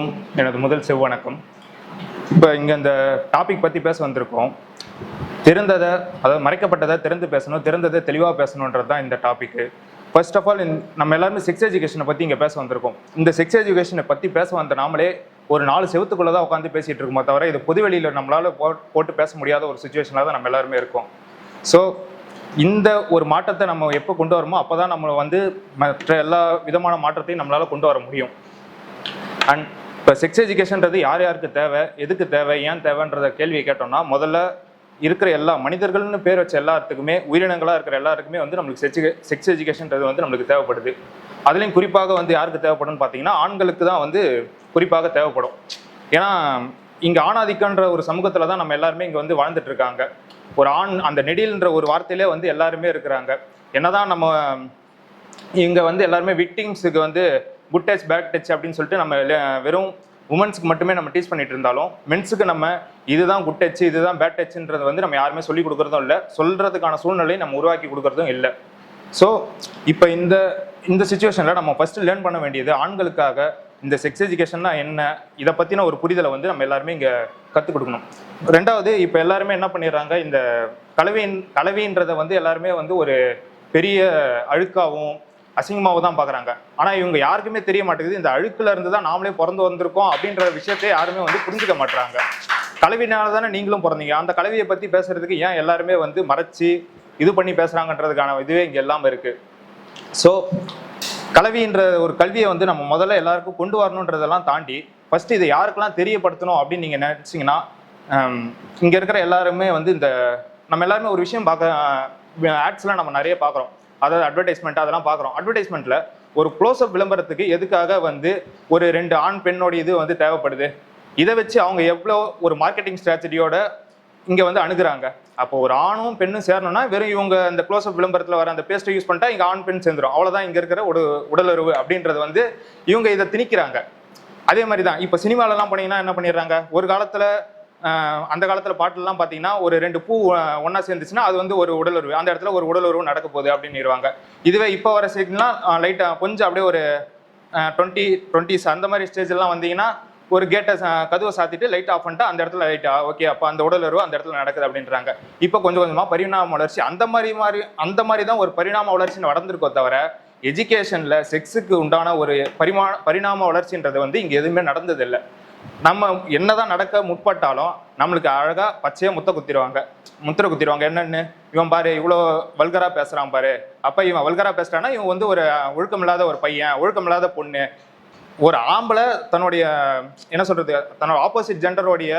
எல்லோருக்கும் எனது முதல் செவ்வணக்கம். இப்போ இங்கே இந்த டாபிக் பற்றி பேச வந்திருக்கோம். தெரிந்ததை, அதாவது மறைக்கப்பட்டதை திறந்து பேசணும், தெரிந்ததை தெளிவாக பேசணுன்றது தான் இந்த டாப்பிக்கு. ஃபர்ஸ்ட் ஆஃப் ஆல் நம்ம எல்லாருமே செக்ஸ் எஜுகேஷனை பற்றி இங்கே பேச வந்திருக்கோம். இந்த செக்ஸ் எஜுகேஷனை பற்றி பேச வந்த நாமளே ஒரு 4 செவத்துக்குள்ளே தான் உட்காந்து பேசிகிட்டு இருக்கோமோ தவிர இது பொதுவெளியில் நம்மளால் போட்டு பேச முடியாத ஒரு சுச்சுவேஷனில் தான் நம்ம எல்லாருமே இருக்கோம். ஸோ இந்த ஒரு மாற்றத்தை நம்ம எப்போ கொண்டு வரமோ அப்போ தான் நம்ம மற்ற எல்லா விதமான மாற்றத்தையும் நம்மளால் கொண்டு வர முடியும். அண்ட் இப்போ செக்ஸ் எஜுகேஷன்றது யார் யாருக்கு தேவை, எதுக்கு தேவை, ஏன் தேவைன்றத கேள்வியை கேட்டோம்னா, முதல்ல இருக்கிற எல்லா மனிதர்கள்னு பேர் வச்ச எல்லாத்துக்குமே, உயிரினங்களாக இருக்கிற எல்லாருக்குமே நம்மளுக்கு செக்ஸ் எஜுகேஷன்றது நம்மளுக்கு தேவைப்படுது. அதுலேயும் குறிப்பாக யாருக்கு தேவைப்படும்னு பார்த்தீங்கன்னா ஆண்களுக்கு தான் குறிப்பாக தேவைப்படும். ஏன்னா இங்கே ஆணாதிக்கன்ற ஒரு சமூகத்தில் தான் நம்ம எல்லாருமே இங்கே வாழ்ந்துட்டு இருக்காங்க. ஒரு ஆண் அந்த நெடில்ன்ற ஒரு வார்த்தையிலே எல்லாருமே இருக்கிறாங்க. என்னதான் நம்ம இங்கே எல்லாருமே விக்டிம்ஸுக்கு குட் டச் பேட் டச் அப்படின்னு சொல்லிட்டு நம்ம வெறும் உமன்ஸுக்கு மட்டுமே நம்ம டீச் பண்ணிட்டு இருந்தாலும், மென்ஸுக்கு நம்ம இதுதான் குட் டச், இதுதான் பேட் டச்ன்றது நம்ம யாருமே சொல்லிக் கொடுக்குறதும் இல்லை, சொல்றதுக்கான சூழ்நிலையை நம்ம உருவாக்கி கொடுக்குறதும் இல்லை. ஸோ இப்போ இந்த சுச்சுவேஷனில் நம்ம ஃபர்ஸ்ட் லேர்ன் பண்ண வேண்டியது ஆண்களுக்காக இந்த செக்ஸ் எஜுகேஷன்னா என்ன, இதை பற்றின ஒரு புரிதலை நம்ம எல்லாருமே இங்கே கற்றுக் கொடுக்கணும். ரெண்டாவது, இப்போ எல்லாருமே என்ன பண்ணிடுறாங்க, இந்த கலவின்றதை எல்லாருமே ஒரு பெரிய அழுக்காகவும் அசிங்கமாகவும் தான் பார்க்குறாங்க. ஆனால் இவங்க யாருக்குமே தெரிய மாட்டேங்குது, இந்த அழுக்குல இருந்து தான் நாமளே பிறந்து வந்திருக்கோம் அப்படின்ற விஷயத்தை யாருமே புரிஞ்சுக்க மாட்டுறாங்க. கலவினால தானே நீங்களும் பிறந்தீங்க, அந்த கலவியை பற்றி பேசுறதுக்கு ஏன் எல்லாருமே மறைச்சி இது பண்ணி பேசுகிறாங்கன்றதுக்கான இதுவே இங்கே எல்லாமே இருக்குது. ஸோ கலவின்ற ஒரு கல்வியை நம்ம முதல்ல எல்லாருக்கும் கொண்டு வரணுன்றதெல்லாம் தாண்டி ஃபர்ஸ்ட் இதை யாருக்கெல்லாம் தெரியப்படுத்தணும் அப்படின்னு நீங்கள் நினச்சிங்கன்னா, இங்கே இருக்கிற எல்லாருமே நம்ம எல்லாருமே ஒரு விஷயம் ஆட்ஸ்லாம் நம்ம நிறைய பார்க்குறோம், அதாவது அட்வர்டைஸ்மெண்ட் அதெல்லாம் பார்க்குறோம். அட்வர்டைஸ்மெண்ட்டில் ஒரு க்ளோஸ்அப் விளம்பரத்துக்கு எதுக்காக ஒரு 2 ஆண் பெண்ணோட இது தேவைப்படுது, இதை வச்சு அவங்க எவ்வளோ ஒரு மார்க்கெட்டிங் ஸ்ட்ராட்டஜியோட இங்கே அணுகுறாங்க. அப்போ ஒரு ஆணும் பெண்ணும் சேரணும்னா வெறும் இவங்க அந்த க்ளோஸ்அப் விளம்பரத்தில் வர அந்த பேஸ்ட்டை யூஸ் பண்ணிட்டா இங்கே ஆண் பெண் சேர்ந்துடும், அவ்வளோதான் இங்கே இருக்கிற ஒரு உடலுறவு அப்படின்றது இவங்க இதை திணிக்கிறாங்க. அதே மாதிரி தான் இப்போ சினிமாலெலாம் போனீங்கன்னா என்ன பண்ணிடுறாங்க, ஒரு காலத்தில் அந்த காலத்தில் பாட்டுலாம் பார்த்தீங்கன்னா ஒரு 2 பூ ஒன்றா சேர்ந்துச்சுன்னா அது ஒரு உடலுறவு, அந்த இடத்துல ஒரு உடலுறவு நடக்க போகுது அப்படின்னுருவாங்க. இதுவே இப்போ வர ஸ்டேஜ்லாம் லைட்டாக கொஞ்சம் அப்படியே ஒரு 20s அந்த மாதிரி ஸ்டேஜ்லாம் வந்தீங்கன்னா ஒரு கேட்டை கதவை சாத்திட்டு லைட் ஆஃப் பண்ணிட்டு அந்த இடத்துல லைட்டா ஓகே அப்போ அந்த உடலுறவு அந்த இடத்துல நடக்குது அப்படின்றாங்க. இப்போ கொஞ்சம் கொஞ்சமாக பரிணாம வளர்ச்சி அந்த மாதிரி தான் ஒரு பரிணாம வளர்ச்சி நடந்திருக்கோ தவிர எஜுகேஷனில் செக்ஸுக்கு உண்டான ஒரு பரிணாம வளர்ச்சின்றது இங்கே எதுவுமே நடந்ததில்லை. நம்ம என்னதான் நடக்க முற்பட்டாலும் நம்மளுக்கு அழகாக பச்சையாக முத்திரை குத்திடுவாங்க. என்னன்னு, இவன் பாரு இவ்வளோ வல்கரா பேசுகிறான் பாரு, அப்போ இவன் வல்கரா பேசுகிறான்னா இவன் ஒரு ஒழுக்கமில்லாத ஒரு பையன், ஒழுக்கமில்லாத பொண்ணு. ஒரு ஆம்பளை தன்னுடைய என்ன சொல்றது, தன்னோட ஆப்போசிட் ஜெண்டரோடைய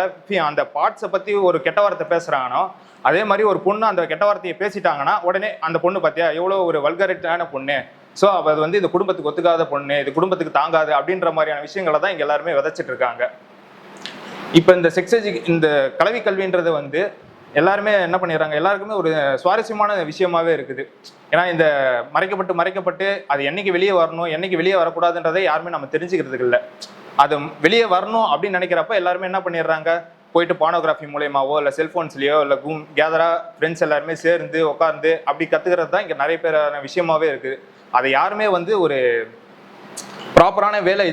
அந்த பார்ட்ஸை பற்றி ஒரு கெட்ட வார்த்தை பேசுகிறாங்கன்னா, அதே மாதிரி ஒரு பொண்ணு அந்த கெட்ட வார்த்தையை பேசிட்டாங்கன்னா உடனே அந்த பொண்ணு பார்த்தியா எவ்வளோ ஒரு வல்கரிட்டான பொண்ணு, ஸோ அது இந்த குடும்பத்துக்கு ஒத்துக்காத பொண்ணு, இது குடும்பத்துக்கு தாங்காது அப்படின்ற மாதிரியான விஷயங்களை தான் இங்கே எல்லாருமே விதைச்சிட்டு இருக்காங்க. இப்போ இந்த இந்த கல்வி கல்வின்றது எல்லாருமே என்ன பண்ணிடுறாங்க, எல்லாருக்குமே ஒரு சுவாரஸ்யமான விஷயமாவே இருக்குது. ஏன்னா இந்த மறைக்கப்பட்டு அது என்னைக்கு வெளியே வரணும் என்னைக்கு வெளியே வரக்கூடாதுன்றதை யாருமே நம்ம தெரிஞ்சுக்கிறதுக்கு இல்லை. அது வெளியே வரணும் அப்படின்னு நினைக்கிறப்ப எல்லாருமே என்ன பண்ணிடுறாங்க, போயிட்டு பானோகிராஃபி மூலயமாவோ இல்லை செல்ஃபோன்ஸ்லையோ இல்லை கேதரா ஃப்ரெண்ட்ஸ் எல்லாருமே சேர்ந்து உட்காந்து அப்படி கற்றுக்கிறது தான் இங்கே நிறைய பேரான விஷயமாவே இருக்குது. அதை யாருமே ஒரு ப்ராப்பரான வேலை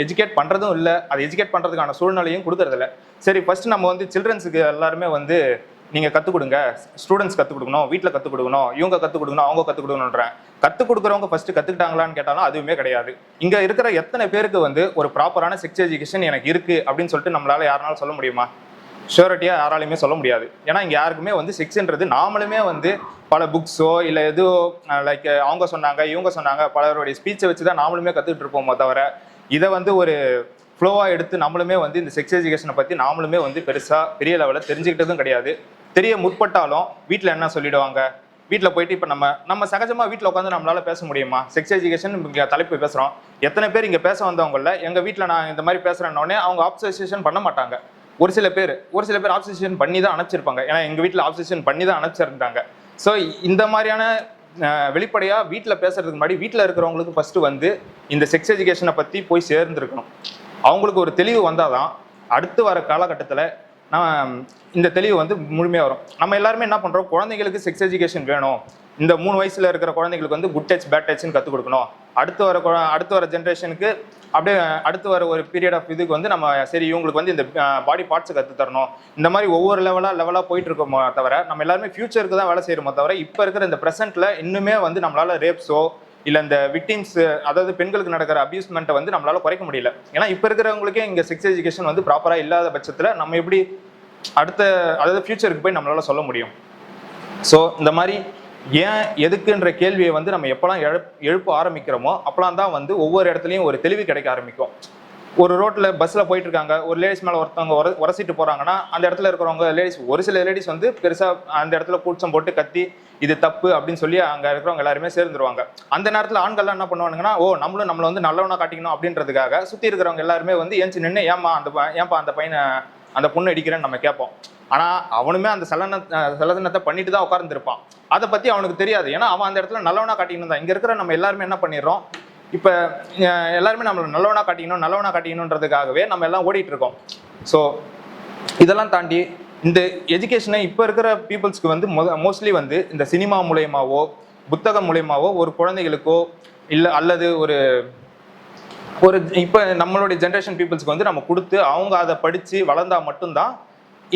எஜுகேட் பண்ணுறதும் இல்லை, அதை எஜுகேட் பண்ணுறதுக்கான சூழ்நிலையும் கொடுக்கறதில்ல. சரி ஃபர்ஸ்ட் நம்ம சில்ட்ரன்ஸுக்கு எல்லாருமே நீங்கள் கற்றுக் கொடுங்க, ஸ்டூடெண்ட்ஸ் கற்றுக் கொடுக்கணும், வீட்டில் கற்றுக் கொடுக்கணும், இவங்க கற்றுக் கொடுக்கணும், அவங்க கற்றுக் கொடுக்கணுன்றேன். கற்றுக் கொடுக்குறவங்க ஃபர்ஸ்ட் கற்றுக்கிட்டாங்களான்னு கேட்டாலும் அதுவுமே கிடையாது. இங்கே இருக்கிற எத்தனை பேருக்கு ஒரு ப்ராப்பரான செக்ஸ் எஜுகேஷன் எனக்கு இருக்குது அப்படின்னு சொல்லிட்டு நம்மளால யாருனாலும் சொல்ல முடியுமா? ஷூரிட்டியாக யாராலையுமே சொல்ல முடியாது. ஏன்னா இங்கே யாருக்குமே செக்ஸ்ன்றது நாமளுமே பல புக்ஸோ இல்லை எதோ லைக் அவங்க சொன்னாங்க இவங்க சொன்னாங்க பலருடைய ஸ்பீச்சை வச்சு தான் நாமளுமே கற்றுக்கிட்டு இருப்போமோ தவிர இதை ஒரு ஃப்ளோவாக எடுத்து நம்மளுமே இந்த செக்ஸ் எஜுகேஷனை பற்றி நாமளுமே பெருசாக பெரிய லெவலில் தெரிஞ்சுக்கிட்டதும் கிடையாது. தெரிய முற்பட்டாலும் வீட்டில் என்ன சொல்லிடுவாங்க, வீட்டில் போயிட்டு இப்போ நம்ம சகஜமாக வீட்டில் உட்காந்து நம்மளால பேச முடியுமா? செக்ஸ் எஜுகேஷன் இங்கே தலைப்பு பேசுகிறோம், எத்தனை பேர் இங்கே பேச வந்தவங்கள எங்கள் வீட்டில் நான் இந்த மாதிரி பேசுகிறேன்னொடனே அவங்க ஆப்சர்வேஷன் பண்ண மாட்டாங்க. ஒரு சில பேர் ஆப்சர்வேஷன் பண்ணி தான் அனுப்பிச்சிருப்பாங்க. ஏன்னா எங்கள் வீட்டில் ஆப்சர்வேஷன் பண்ணி தான் அனுப்பிச்சிருந்தாங்க. ஸோ இந்த மாதிரியான வெளிப்படையாக வீட்டில் பேசுறதுக்கு முன்னாடி வீட்டில் இருக்கிறவங்களுக்கு ஃபர்ஸ்ட் இந்த செக்ஸ் எஜுகேஷனை பற்றி போய் சேர்ந்துருக்கணும். அவங்களுக்கு ஒரு தெளிவு வந்தால் தான் அடுத்து வர காலகட்டத்தில் நான் இந்த தெளிவு வந்து முழுமையாக வரும். நம்ம எல்லாருமே என்ன பண்ணுறோம், குழந்தைங்களுக்கு செக்ஸ் எஜுகேஷன் வேணும், இந்த 3 வயசுல இருக்கிற குழந்தைங்களுக்கு வந்து குட் டச் பேட் டச்னு கற்றுக் கொடுக்கணும், அடுத்து வர ஜென்ரேஷனுக்கு அப்படியே அடுத்து வர ஒரு பீரியட் ஆஃப் இதுக்கு வந்து நம்ம சரி இவங்களுக்கு வந்து இந்த பாடி பார்ட்ஸை கற்று தரணும், இந்த மாதிரி ஒவ்வொரு லெவலாக போயிட்டு இருக்கோமோ தவிர நம்ம எல்லாருமே ஃபியூச்சருக்கு தான் வேலை செய்யறோமோ தவிர இப்போ இருக்கிற இந்த ப்ரெசென்ட்ல இன்னுமே வந்து நம்மளால ரேப்ஸோ இல்லை இந்த விக்டிம்ஸ், அதாவது பெண்களுக்கு நடக்கிற அபியூஸ்மெண்ட்டை வந்து நம்மளால குறைக்க முடியல. ஏன்னா இப்போ இருக்கிறவங்களுக்கே இங்கே செக்ஸ் எஜுகேஷன் வந்து ப்ராப்பராக இல்லாத பட்சத்தில் நம்ம எப்படி அதாவது ஃபியூச்சருக்கு போய் நம்மளால சொல்ல முடியும்? ஸோ இந்த மாதிரி ஏன் எதுக்குன்ற கேள்வியை வந்து நம்ம எப்போலாம் எழுப்ப ஆரம்பிக்கிறோமோ அப்போலாம் தான் வந்து ஒவ்வொரு இடத்துலையும் ஒரு தெளிவு கிடைக்க ஆரம்பிக்கும். ஒரு ரோட்டில் பஸ்ஸில் போயிட்டு இருக்காங்க, ஒரு லேடிஸ் மேலே ஒருத்தவங்க உரசிட்டு போகிறாங்கன்னா அந்த இடத்துல இருக்கிறவங்க லேடிஸ், ஒரு சில லேடிஸ் வந்து பெருசாக அந்த இடத்துல கூச்சம் போட்டு கத்தி இது தப்பு அப்படின்னு சொல்லி அங்கே இருக்கிறவங்க எல்லாருமே சேர்ந்துருவாங்க. அந்த நேரத்தில் ஆண்கள்லாம் என்ன பண்ணுவானுங்கன்னா, நம்மளை வந்து நல்லவனா காட்டிக்கணும் அப்படின்றதுக்காக சுற்றி இருக்கிறவங்க எல்லாருமே வந்து ஏஞ்சி நின்று ஏன்பா அந்த பையனை அந்த பொண்ணு அடிக்கிறேன்னு நம்ம கேட்போம். ஆனால் அவனுமே அந்த சலனத்தை பண்ணிட்டு தான் உட்கார்ந்துருப்பான். அதை பற்றி அவனுக்கு தெரியாது, ஏன்னா அவன் அந்த இடத்துல நல்லவனா காட்டிக்கணும் தான். இங்கே இருக்கிற நம்ம எல்லாருமே என்ன பண்ணிடுறோம், இப்போ எல்லாருமே நம்மளை நல்லவனா காட்டிக்கணுன்றதுக்காகவே நம்ம எல்லாம் ஓடிட்டு இருக்கோம். ஸோ இதெல்லாம் தாண்டி இந்த எஜுகேஷனை இப்போ இருக்கிற பீப்புள்ஸ்க்கு வந்து மோஸ்ட்லி வந்து இந்த சினிமா மூலயமாவோ புத்தகம் மூலயமாவோ ஒரு குழந்தைகளுக்கோ இல்லை அல்லது ஒரு இப்போ நம்மளுடைய ஜென்ரேஷன் பீப்புள்ஸ்க்கு வந்து நம்ம கொடுத்து அவங்க அதை படித்து வளர்ந்தா மட்டும்தான்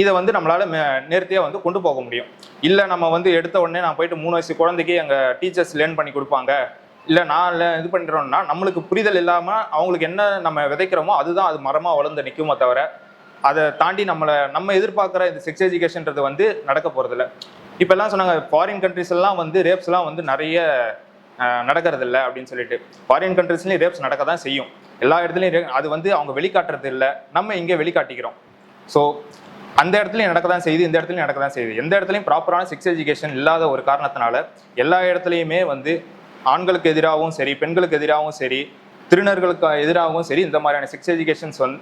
இதை வந்து நம்மளால நேர்த்தியாக வந்து கொண்டு போக முடியும். இல்லை நம்ம வந்து எடுத்த உடனே நான் போயிட்டு 3 வயசு குழந்தைக்கு எங்கள் டீச்சர்ஸ் லேர்ன் பண்ணி கொடுப்பாங்க, இல்லை நான் இது பண்ணுறோம்னா நம்மளுக்கு புரிதல் இல்லாமல் அவங்களுக்கு என்ன நம்ம விதைக்கிறோமோ அதுதான் அது மரமாக வளர்ந்து நிற்குமோ தவிர அதை தாண்டி நம்ம எதிர்பார்க்குற இந்த செக்ஸ் எஜுகேஷன்றது வந்து நடக்க போகிறதில்ல. இப்போ எல்லாம் சொன்னாங்க ஃபாரின் கண்ட்ரிஸ் எல்லாம் வந்து ரேப்ஸ்லாம் வந்து நிறைய நடக்கிறது இல்லை அப்படின்னு சொல்லிட்டு. ஃபாரின் கண்ட்ரிஸ்லையும் ரேப்ஸ் நடக்க தான் செய்யும், எல்லா இடத்துலையும். அது வந்து அவங்க வெளிக்காட்டுறது இல்லை, நம்ம இங்கே வெளிக்காட்டிக்கிறோம். ஸோ அந்த இடத்துலையும் நடக்க தான் செய்யுது, இந்த இடத்துலையும் நடக்க தான் செய்யுது. எந்த இடத்துலையும் ப்ராப்பரான செக்ஸ் எஜுகேஷன் இல்லாத ஒரு காரணத்தினால எல்லா இடத்துலையுமே வந்து ஆண்களுக்கு எதிராகவும் சரி, பெண்களுக்கு எதிராகவும் சரி, திருநர்களுக்கு எதிராகவும் சரி, இந்த மாதிரியான செக்ஸ் எஜுகேஷன்ஸ் வந்து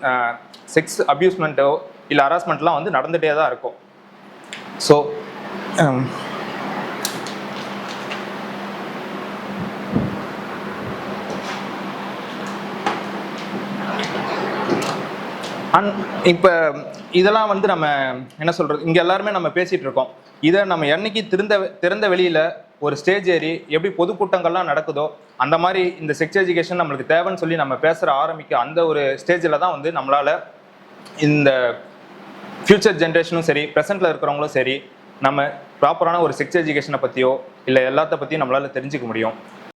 செக்ஸ் அபியூஸ்மெண்ட்டோ இல்லை ஹராஸ்மெண்ட்லாம் வந்து நடந்துகிட்டே தான் இருக்கும். ஸோ இப்போ இதெல்லாம் வந்து நம்ம என்ன சொல்கிறது, இங்கே எல்லாருமே நம்ம பேசிகிட்டு இருக்கோம். இதை நம்ம என்னைக்கு திறந்த வெளியில் ஒரு ஸ்டேஜ் ஏறி எப்படி பொதுக்கூட்டங்கள்லாம் நடக்குதோ அந்த மாதிரி இந்த செக்ஸ் எஜுகேஷன் நம்மளுக்கு தேவைன்னு சொல்லி நம்ம ஆரம்பிக்க அந்த ஒரு ஸ்டேஜில் தான் வந்து நம்மளால் இந்த ஃப்யூச்சர் ஜென்ரேஷனும் சரி, ப்ரெசென்ட்டில் இருக்கிறவங்களும் சரி, நம்ம ப்ராப்பரான ஒரு செக்ஸ் எஜுகேஷனை பற்றியோ இல்லை எல்லாத்த பற்றியும் நம்மளால் தெரிஞ்சுக்க முடியும்.